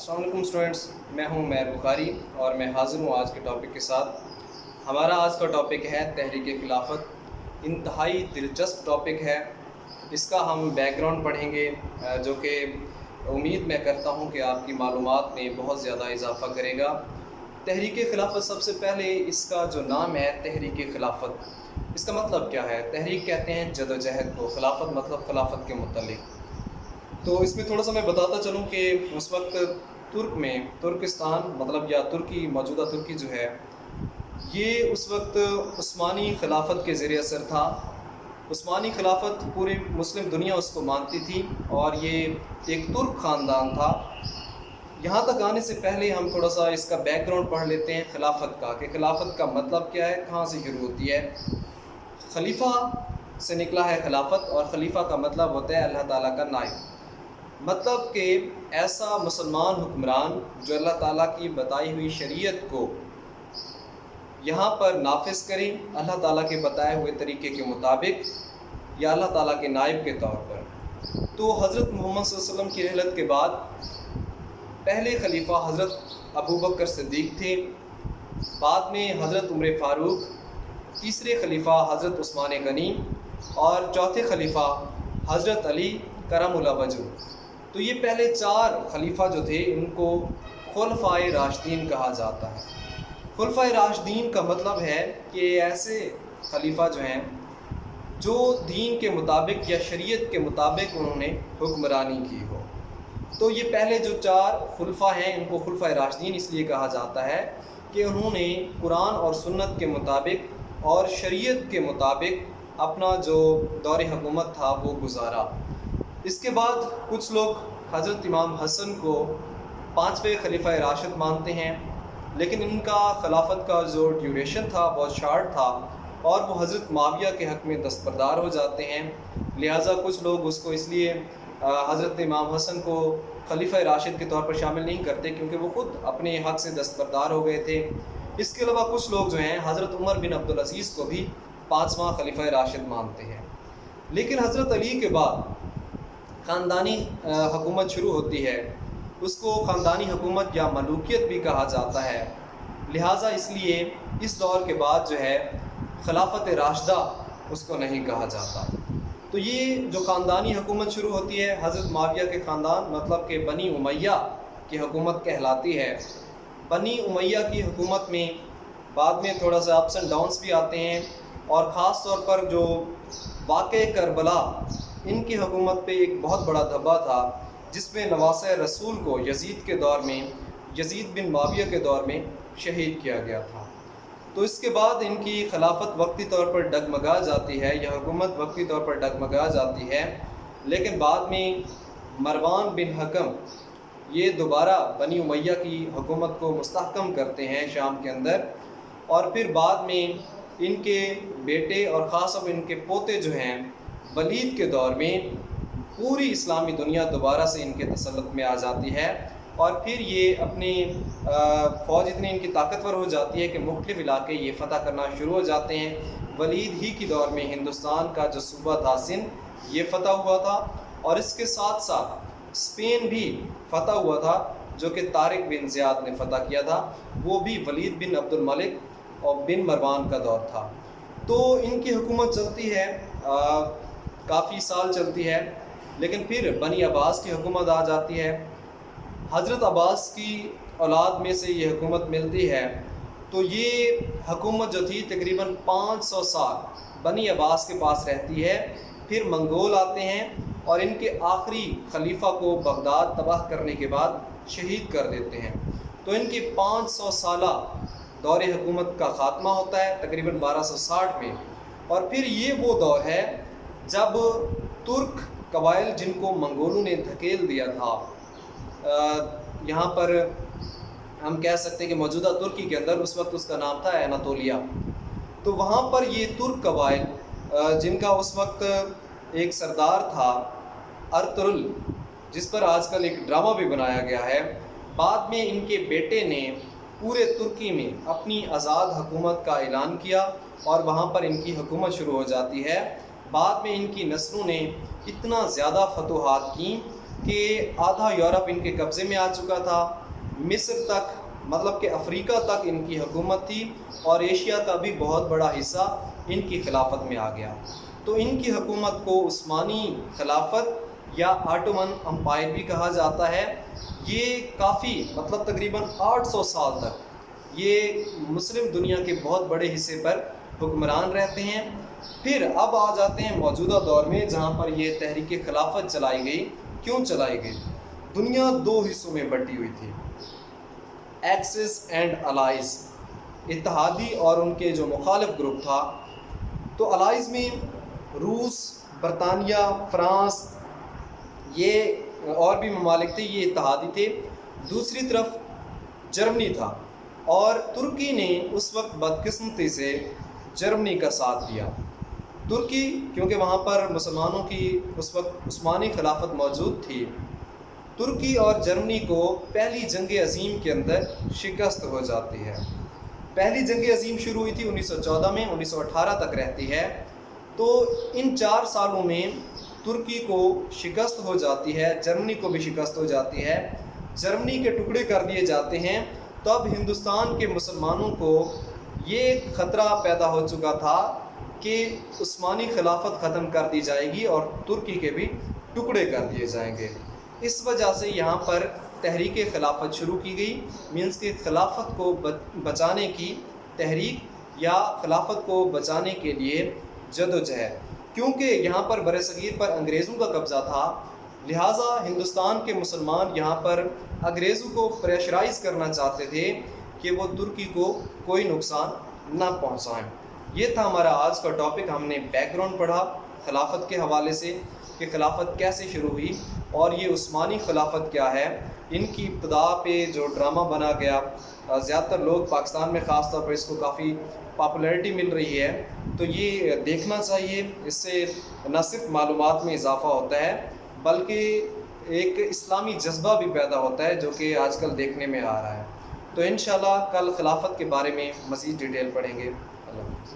السلام علیکم اسٹوڈنٹس، میں ہوں میر بخاری اور میں حاضر ہوں آج کے ٹاپک کے ساتھ۔ ہمارا آج کا ٹاپک ہے تحریک خلافت۔ انتہائی دلچسپ ٹاپک ہے۔ اس کا ہم بیک گراؤنڈ پڑھیں گے، جو کہ امید میں کرتا ہوں کہ آپ کی معلومات میں بہت زیادہ اضافہ کرے گا۔ تحریک خلافت، سب سے پہلے اس کا جو نام ہے تحریک خلافت، اس کا مطلب کیا ہے؟ تحریک کہتے ہیں جدوجہد کو، خلافت مطلب خلافت کے متعلق۔ تو اس میں تھوڑا سا میں بتاتا چلوں کہ اس وقت ترک میں، ترکستان مطلب یا ترکی، موجودہ ترکی جو ہے، یہ اس وقت عثمانی خلافت کے زیر اثر تھا۔ عثمانی خلافت پوری مسلم دنیا اس کو مانتی تھی اور یہ ایک ترک خاندان تھا۔ یہاں تک آنے سے پہلے ہم تھوڑا سا اس کا بیک گراؤنڈ پڑھ لیتے ہیں خلافت کا، کہ خلافت کا مطلب کیا ہے، کہاں سے شروع ہوتی ہے۔ خلیفہ سے نکلا ہے خلافت، اور خلیفہ کا مطلب ہوتا ہے اللہ تعالیٰ کا نائب۔ مطلب کہ ایسا مسلمان حکمران جو اللہ تعالیٰ کی بتائی ہوئی شریعت کو یہاں پر نافذ کریں اللہ تعالیٰ کے بتائے ہوئے طریقے کے مطابق، یا اللہ تعالیٰ کے نائب کے طور پر۔ تو حضرت محمد صلی اللہ علیہ وسلم کی رحلت کے بعد پہلے خلیفہ حضرت ابو بکر صدیق تھے، بعد میں حضرت عمر فاروق، تیسرے خلیفہ حضرت عثمان غنی، اور چوتھے خلیفہ حضرت علی کرم اللہ وجہ۔ تو یہ پہلے 4 خلیفہ جو تھے ان کو خلفائے راشدین کہا جاتا ہے۔ خلفائے راشدین کا مطلب ہے کہ ایسے خلیفہ جو ہیں جو دین کے مطابق یا شریعت کے مطابق انہوں نے حکمرانی کی ہو۔ تو یہ پہلے جو 4 خلفہ ہیں ان کو خلفائے راشدین اس لیے کہا جاتا ہے کہ انہوں نے قرآن اور سنت کے مطابق اور شریعت کے مطابق اپنا جو دور حکومت تھا وہ گزارا۔ اس کے بعد کچھ لوگ حضرت امام حسن کو 5ویں خلیفہ راشد مانتے ہیں، لیکن ان کا خلافت کا جو ڈیوریشن تھا بہت شارٹ تھا، اور وہ حضرت معاویہ کے حق میں دستبردار ہو جاتے ہیں۔ لہٰذا کچھ لوگ اس کو اس لیے حضرت امام حسن کو خلیفہ راشد کے طور پر شامل نہیں کرتے، کیونکہ وہ خود اپنے حق سے دستبردار ہو گئے تھے۔ اس کے علاوہ کچھ لوگ جو ہیں حضرت عمر بن عبدالعزیز کو بھی 5واں خلیفہ راشد مانتے ہیں۔ لیکن حضرت علی کے بعد خاندانی حکومت شروع ہوتی ہے، اس کو خاندانی حکومت یا ملوکیت بھی کہا جاتا ہے۔ لہٰذا اس لیے اس دور کے بعد جو ہے خلافت راشدہ اس کو نہیں کہا جاتا۔ تو یہ جو خاندانی حکومت شروع ہوتی ہے حضرت معاویہ کے خاندان، مطلب کہ بنی امیہ کی حکومت کہلاتی ہے۔ بنی امیہ کی حکومت میں بعد میں تھوڑا سا اپس اینڈ ڈاؤنس بھی آتے ہیں، اور خاص طور پر جو واقع کربلا، ان کی حکومت پہ ایک بہت بڑا دھبا تھا، جس میں نواسہ رسول کو یزید کے دور میں، یزید بن معاویہ کے دور میں شہید کیا گیا تھا۔ تو اس کے بعد ان کی خلافت وقتی طور پر ڈگمگا جاتی ہے، یا حکومت وقتی طور پر ڈگمگا جاتی ہے، لیکن بعد میں مروان بن حکم یہ دوبارہ بنی امیہ کی حکومت کو مستحکم کرتے ہیں شام کے اندر، اور پھر بعد میں ان کے بیٹے اور خاص طور پر ان کے پوتے جو ہیں ولید کے دور میں پوری اسلامی دنیا دوبارہ سے ان کے تسلط میں آ جاتی ہے، اور پھر یہ اپنی فوج اتنی ان کی طاقتور ہو جاتی ہے کہ مختلف علاقے یہ فتح کرنا شروع ہو جاتے ہیں۔ ولید ہی کی دور میں ہندوستان کا جو صوبہ تھا سندھ، یہ فتح ہوا تھا، اور اس کے ساتھ ساتھ اسپین بھی فتح ہوا تھا، جو کہ طارق بن زیاد نے فتح کیا تھا، وہ بھی ولید بن عبد الملک اور بن مروان کا دور تھا۔ تو ان کی حکومت چلتی ہے، کافی سال چلتی ہے، لیکن پھر بنی عباس کی حکومت آ جاتی ہے۔ حضرت عباس کی اولاد میں سے یہ حکومت ملتی ہے۔ تو یہ حکومت جو تھی تقریباً 500 سال بنی عباس کے پاس رہتی ہے۔ پھر منگول آتے ہیں اور ان کے آخری خلیفہ کو بغداد تباہ کرنے کے بعد شہید کر دیتے ہیں۔ تو ان کی 500 سالہ دور حکومت کا خاتمہ ہوتا ہے تقریباً 1260 میں، اور پھر یہ وہ دور ہے جب ترک قبائل جن کو منگولوں نے دھکیل دیا تھا، یہاں پر ہم کہہ سکتے ہیں کہ موجودہ ترکی کے اندر اس وقت اس کا نام تھا اناتولیا، تو وہاں پر یہ ترک قبائل جن کا اس وقت ایک سردار تھا ارطغرل، جس پر آج کل ایک ڈرامہ بھی بنایا گیا ہے، بعد میں ان کے بیٹے نے پورے ترکی میں اپنی آزاد حکومت کا اعلان کیا، اور وہاں پر ان کی حکومت شروع ہو جاتی ہے۔ بعد میں ان کی نسلوں نے اتنا زیادہ فتوحات کیں کہ آدھا یورپ ان کے قبضے میں آ چکا تھا، مصر تک مطلب کہ افریقہ تک ان کی حکومت تھی، اور ایشیا کا بھی بہت بڑا حصہ ان کی خلافت میں آ گیا۔ تو ان کی حکومت کو عثمانی خلافت یا آٹومن امپائر بھی کہا جاتا ہے۔ یہ کافی مطلب تقریباً 800 سال تک یہ مسلم دنیا کے بہت بڑے حصے پر حکمران رہتے ہیں۔ پھر اب آ جاتے ہیں موجودہ دور میں، جہاں پر یہ تحریک خلافت چلائی گئی۔ کیوں چلائی گئی؟ دنیا دو حصوں میں بٹی ہوئی تھی، ایکسس اینڈ الائز، اتحادی اور ان کے جو مخالف گروپ تھا۔ تو الائز میں روس، برطانیہ، فرانس، یہ اور بھی ممالک تھے، یہ اتحادی تھے۔ دوسری طرف جرمنی تھا، اور ترکی نے اس وقت بدقسمتی سے جرمنی کا ساتھ دیا۔ ترکی کیونکہ وہاں پر مسلمانوں کی اس وقت عثمانی خلافت موجود تھی، ترکی اور جرمنی کو پہلی جنگ عظیم کے اندر شکست ہو جاتی ہے۔ پہلی جنگ عظیم شروع ہوئی تھی 1914 میں، 1918 تک رہتی ہے۔ تو ان 4 سالوں میں ترکی کو شکست ہو جاتی ہے، جرمنی کو بھی شکست ہو جاتی ہے، جرمنی کے ٹکڑے کر دیے جاتے ہیں۔ تو اب ہندوستان کے مسلمانوں کو یہ خطرہ پیدا ہو چکا تھا کہ عثمانی خلافت ختم کر دی جائے گی اور ترکی کے بھی ٹکڑے کر دیے جائیں گے۔ اس وجہ سے یہاں پر تحریک خلافت شروع کی گئی، مینس کہ خلافت کو بچانے کی تحریک یا خلافت کو بچانے کے لیے جدوجہد۔ کیونکہ یہاں پر برصغیر پر انگریزوں کا قبضہ تھا، لہٰذا ہندوستان کے مسلمان یہاں پر انگریزوں کو پریشرائز کرنا چاہتے تھے کہ وہ ترکی کو کوئی نقصان نہ پہنچائیں۔ یہ تھا ہمارا آج کا ٹاپک۔ ہم نے بیک گراؤنڈ پڑھا خلافت کے حوالے سے کہ خلافت کیسے شروع ہوئی، اور یہ عثمانی خلافت کیا ہے۔ ان کی ابتدا پہ جو ڈرامہ بنا گیا، زیادہ تر لوگ پاکستان میں خاص طور پر اس کو کافی پاپولیرٹی مل رہی ہے، تو یہ دیکھنا چاہیے۔ اس سے نہ صرف معلومات میں اضافہ ہوتا ہے بلکہ ایک اسلامی جذبہ بھی پیدا ہوتا ہے، جو کہ آج کل دیکھنے میں آ رہا ہے۔ تو انشاءاللہ کل خلافت کے بارے میں مزید ڈیٹیل پڑھیں گے۔ اللہ حافظ۔